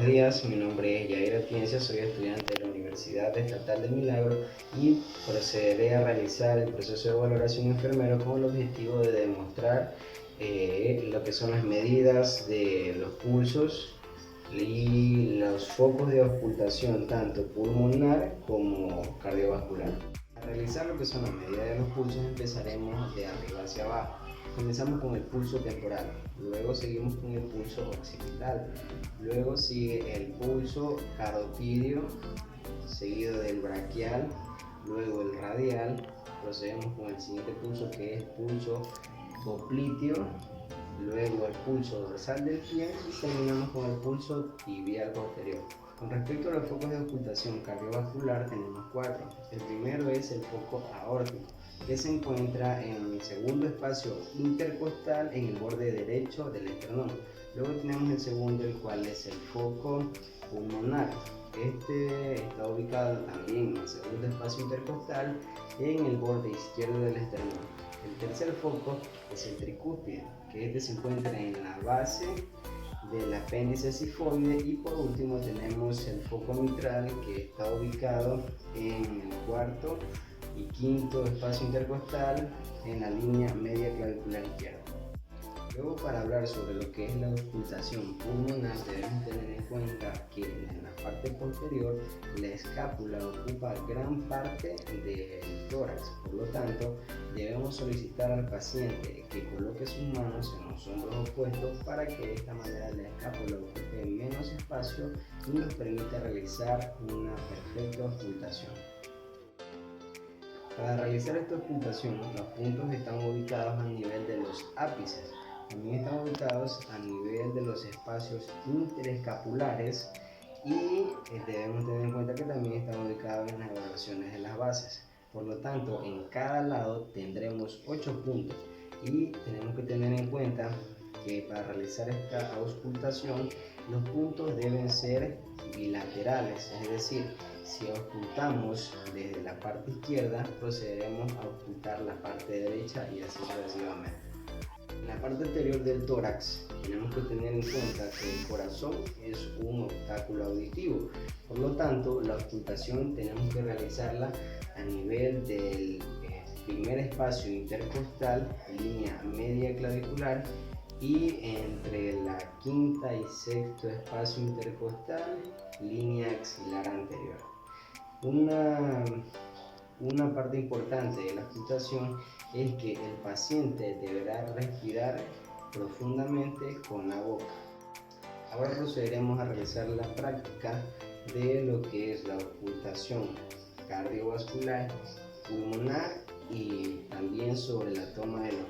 días, mi nombre es Yair Atienza, soy estudiante de la Universidad Estatal del Milagro y procederé a realizar el proceso de valoración enfermero con el objetivo de demostrar lo que son las medidas de los pulsos y los focos de auscultación tanto pulmonar como cardiovascular. Al realizar lo que son las medidas de los pulsos empezaremos de arriba hacia abajo. Comenzamos con el pulso temporal, luego seguimos con el pulso occipital, luego sigue el pulso carotidio, seguido del braquial, luego el radial, procedemos con el siguiente pulso que es pulso popliteo, luego el pulso dorsal del pie y terminamos con el pulso tibial posterior. Con respecto a los focos de auscultación cardiovascular tenemos 4. El primero es el foco aórtico, que se encuentra en el segundo espacio intercostal en el borde derecho del esternón. Luego tenemos el segundo, el cual es el foco pulmonar. Este está ubicado también en el segundo espacio intercostal en el borde izquierdo del esternón. El tercer foco es el tricúspide, que este se encuentra en la base del apéndice sifoide, y por último tenemos el foco mitral, que está ubicado en el cuarto y quinto espacio intercostal en la línea media clavicular izquierda. Luego, para hablar sobre lo que es la auscultación pulmonar, debemos tener en cuenta que en la parte posterior la escápula ocupa gran parte del tórax. Por lo tanto, debemos solicitar al paciente que coloque sus manos en los hombros opuestos para que de esta manera la escápula ocupe menos espacio y nos permita realizar una perfecta auscultación. Para realizar esta auscultación, los puntos están ubicados a nivel de los ápices. También están ubicados a nivel de los espacios interescapulares y debemos tener en cuenta que también están ubicados en las evaluaciones de las bases. Por lo tanto, en cada lado tendremos 8 puntos y tenemos que tener en cuenta que para realizar esta auscultación los puntos deben ser bilaterales, es decir, si auscultamos desde la parte izquierda, procederemos a auscultar la parte derecha y así sucesivamente. En la parte anterior del tórax tenemos que tener en cuenta que el corazón es un obstáculo auditivo, por lo tanto la auscultación tenemos que realizarla a nivel del primer espacio intercostal, línea media clavicular, y entre la quinta y sexto espacio intercostal, línea axilar anterior. Una parte importante de la auscultación es que el paciente deberá respirar profundamente con la boca. Ahora procederemos a realizar la práctica de lo que es la auscultación cardiovascular, pulmonar y también sobre la toma de los